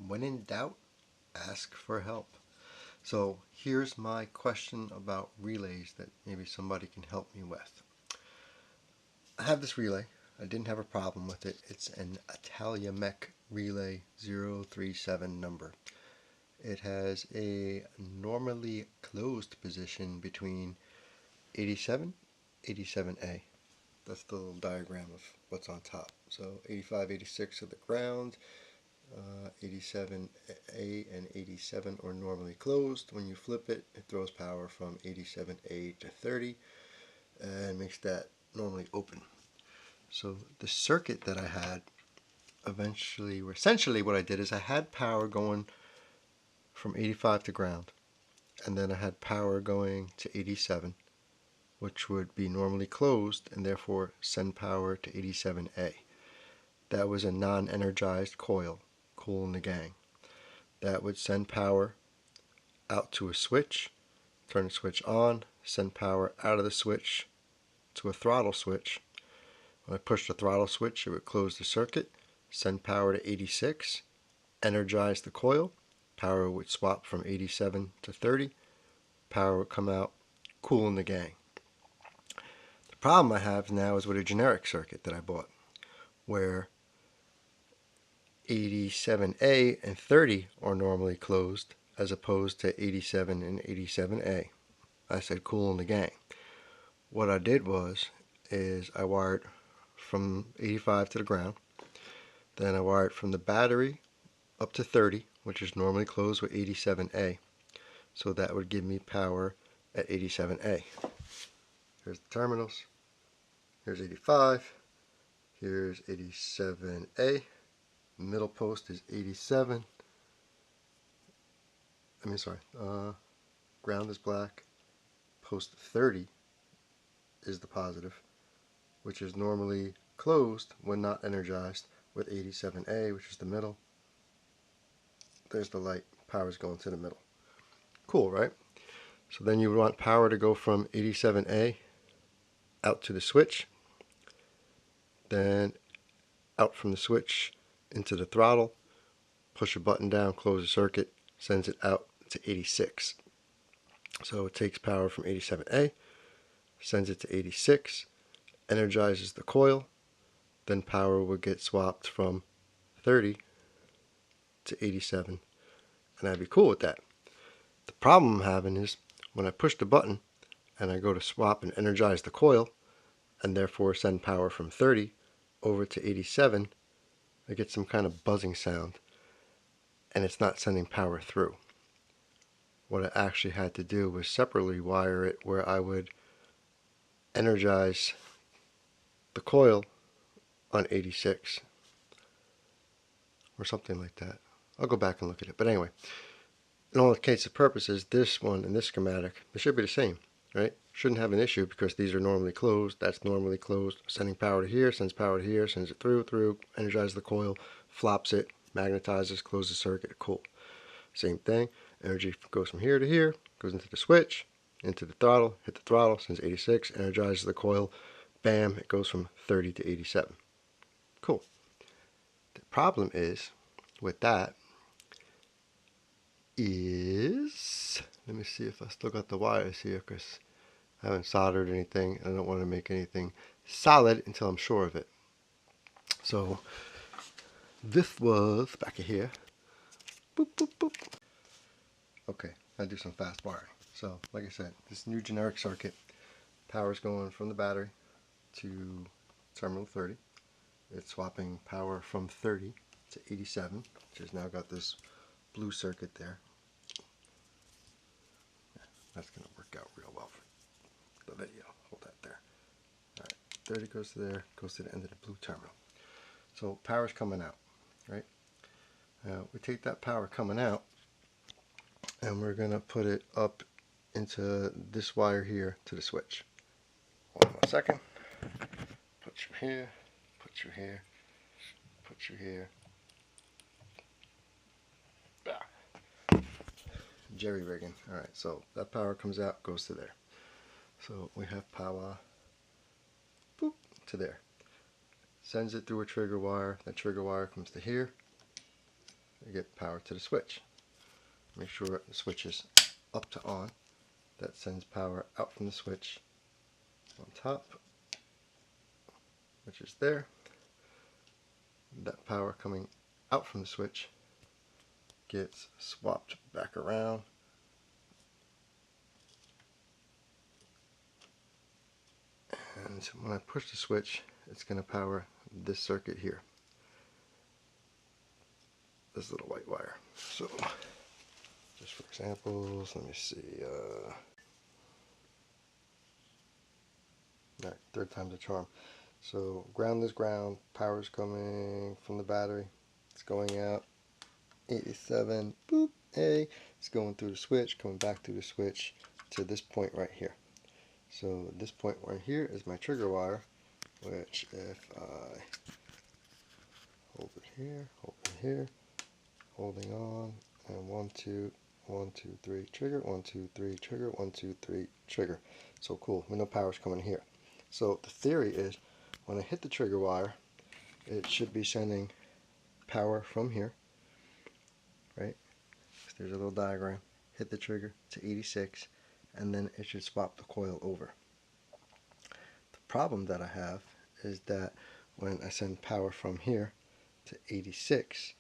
when in doubt, ask for help. So here's my question about relays that maybe somebody can help me with. I have this relay. I didn't have a problem with it. It's an Italiamec relay 037 number. It has a normally closed position between 87, 87A. That's the little diagram of what's on top. So 85, 86 are the ground. 87A and 87 are normally closed. When you flip it, it throws power from 87A to 30 and makes that normally open. So the circuit that I had essentially what I did is I had power going from 85 to ground, and then I had power going to 87, which would be normally closed and therefore send power to 87A. That was a non-energized coil, cool in the gang. That would send power out to a switch, turn the switch on, send power out of the switch to a throttle switch. When I pushed the throttle switch, it would close the circuit, send power to 86, energize the coil, power would swap from 87 to 30, power would come out, cool in the gang. The problem I have now is with a generic circuit that I bought, where 87A and 30 are normally closed, as opposed to 87 and 87A. I said cool in the gang. What I did is I wired from 85 to the ground, then I wired from the battery up to 30, which is normally closed with 87A. So that would give me power at 87A. Here's the terminals. Here's 85. Here's 87A. Middle post is 87. Ground is black. Post 30 is the positive, which is normally closed when not energized with 87A, which is the middle. There's the light. Power's going to the middle. Cool, right? So then you would want power to go from 87A out to the switch, then out from the switch into the throttle, push a button down, close the circuit, sends it out to 86. So it takes power from 87A, sends it to 86, energizes the coil, then power would get swapped from 30 to 87, and I'd be cool with that. The problem I'm having is when I push the button and I go to swap and energize the coil, and therefore send power from 30 over to 87, I get some kind of buzzing sound, and it's not sending power through. What I actually had to do was separately wire it where I would energize the coil on 86 or something like that. I'll go back and look at it. But anyway, in all intents and purposes, this one and this schematic, they should be the same, right? Shouldn't have an issue because these are normally closed. That's normally closed. Sending power to here, sends power to here, sends it through, energizes the coil, flops it, magnetizes, closes the circuit, cool. Same thing. Energy goes from here to here, goes into the switch, into the throttle, hit the throttle, sends 86, energizes the coil, bam, it goes from 30 to 87. Cool. The problem is, with that, let me see if I still got the wires here, because I haven't soldered anything. I don't want to make anything solid until I'm sure of it. So this was back here. Boop, boop, boop. Okay, I'll do some fast wiring. So like I said, this new generic circuit, power's going from the battery to terminal 30. It's swapping power from 30 to 87, which has now got this blue circuit there. That's going to work out real well for the video. Hold that there. Alright, 30 goes to there, goes to the end of the blue terminal. So power's coming out, right? We take that power coming out and we're going to put it up into this wire here to the switch. Hold on a second. Put you here, put you here, put you here. Jerry rigging. Alright, so that power comes out, goes to there. So we have power, boop, to there. Sends it through a trigger wire. That trigger wire comes to here. you get power to the switch. Make sure the switch is up to on. That sends power out from the switch on top, which is there. That power coming out from the switch gets swapped back around. And when I push the switch, it's going to power this circuit here. This little white wire. So, just for examples, let me see. Alright, third time's a charm. So, ground is ground. Power's coming from the battery. It's going out. 87, boop, A. It's going through the switch, coming back through the switch to this point right here. So, this point right here is my trigger wire, which if I hold it here, holding on, and 1, 2, 1, 2, 3, trigger, 1, 2, 3, trigger, 1, 2, 3, trigger. So cool, we know power's coming here. So the theory is, when I hit the trigger wire, it should be sending power from here, right? So there's a little diagram. Hit the trigger to 86, and then it should swap the coil over. The problem that I have is that when I send power from here to 86,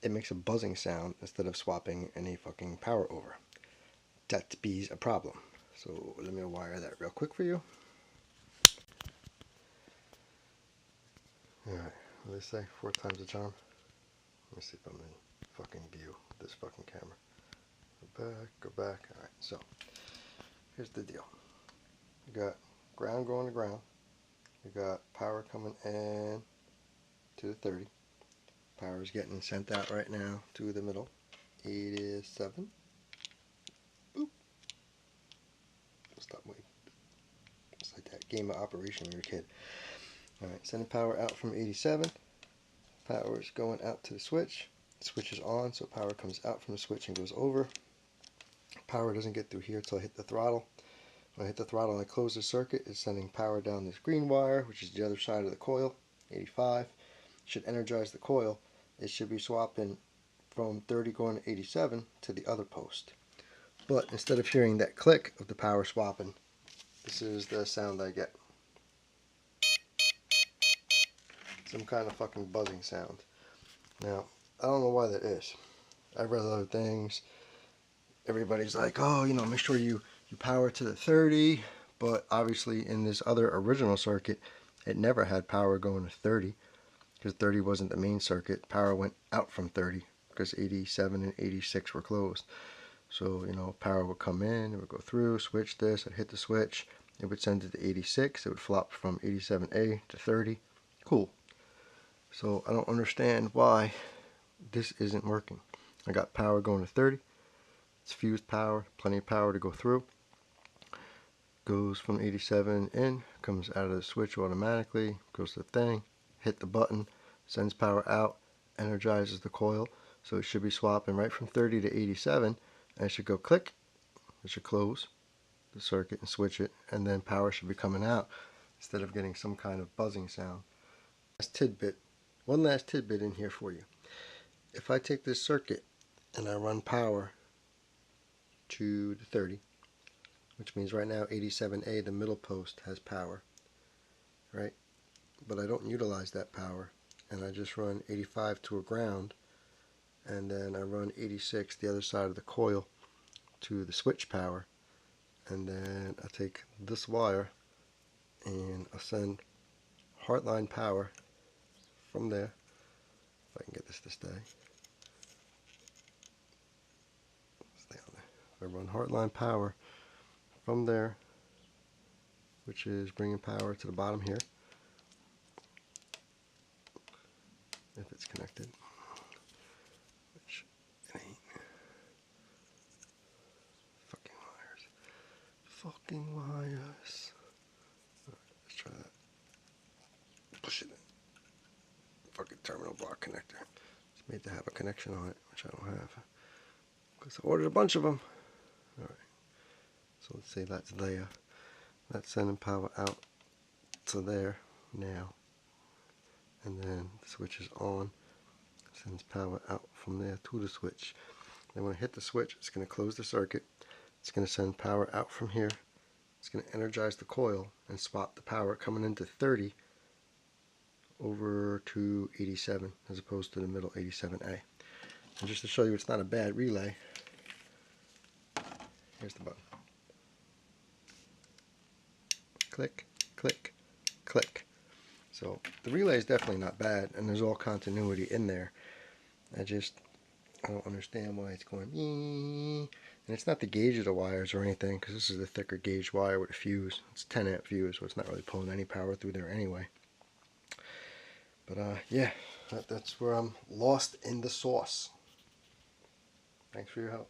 it makes a buzzing sound instead of swapping any fucking power over. That be's a problem. So let me wire that real quick for you. Alright, what do they say? 4 times a charm? Let me see if I'm in fucking view with this fucking camera. Go back. Alright, so here's the deal. You got ground going to ground. You got power coming in to the 30. Power is getting sent out right now to the middle. 87. Boop. Stop waiting. It's like that game of Operation when you're a kid. Alright, sending power out from 87. Power is going out to the switch. The switch is on, so power comes out from the switch and goes over. Power doesn't get through here until I hit the throttle. When I hit the throttle and I close the circuit, it's sending power down this green wire, which is the other side of the coil, 85. Should energize the coil. It should be swapping from 30 going to 87 to the other post. But instead of hearing that click of the power swapping, this is the sound I get. Some kind of fucking buzzing sound. Now, I don't know why that is. I've read other things. Everybody's like, oh, you know, make sure you power to the 30. But obviously in this other original circuit, it never had power going to 30. Because 30 wasn't the main circuit. Power went out from 30 because 87 and 86 were closed. So, you know, power would come in, it would go through, switch this, I'd hit the switch, it would send it to 86, it would flop from 87A to 30. Cool. So I don't understand why this isn't working. I got power going to 30. It's fused power, plenty of power to go through. Goes from 87 in, comes out of the switch automatically, goes to the thing, hit the button, sends power out, energizes the coil. So it should be swapping right from 30 to 87, and it should go click. It should close the circuit and switch it, and then power should be coming out instead of getting some kind of buzzing sound. One last tidbit in here for you. If I take this circuit and I run power to the 30, which means right now 87A, the middle post, has power, right? But I don't utilize that power, and I just run 85 to a ground, and then I run 86, the other side of the coil, to the switch power, and then I take this wire and I'll send hardline power from there, if I can get this to stay on there. I run hardline power from there, which is bringing power to the bottom here, if it's connected, which it ain't. Fucking wires. Alright, let's try that. Push it in. Fucking terminal block connector. It's made to have a connection on it, which I don't have, because I ordered a bunch of them. Alright, so let's say that's there. That's sending power out to there now. And then the switch is on. Sends power out from there to the switch. Then when I hit the switch, it's going to close the circuit. It's going to send power out from here. It's going to energize the coil and swap the power coming into 30 over to 87 as opposed to the middle 87A. And just to show you it's not a bad relay, here's the button. Click, click, click. So the relay is definitely not bad, and there's all continuity in there. I don't understand why it's going and it's not the gauge of the wires or anything, because this is the thicker gauge wire with a fuse. It's 10 amp fuse, so it's not really pulling any power through there anyway. But yeah, that's where I'm lost in the sauce. Thanks for your help.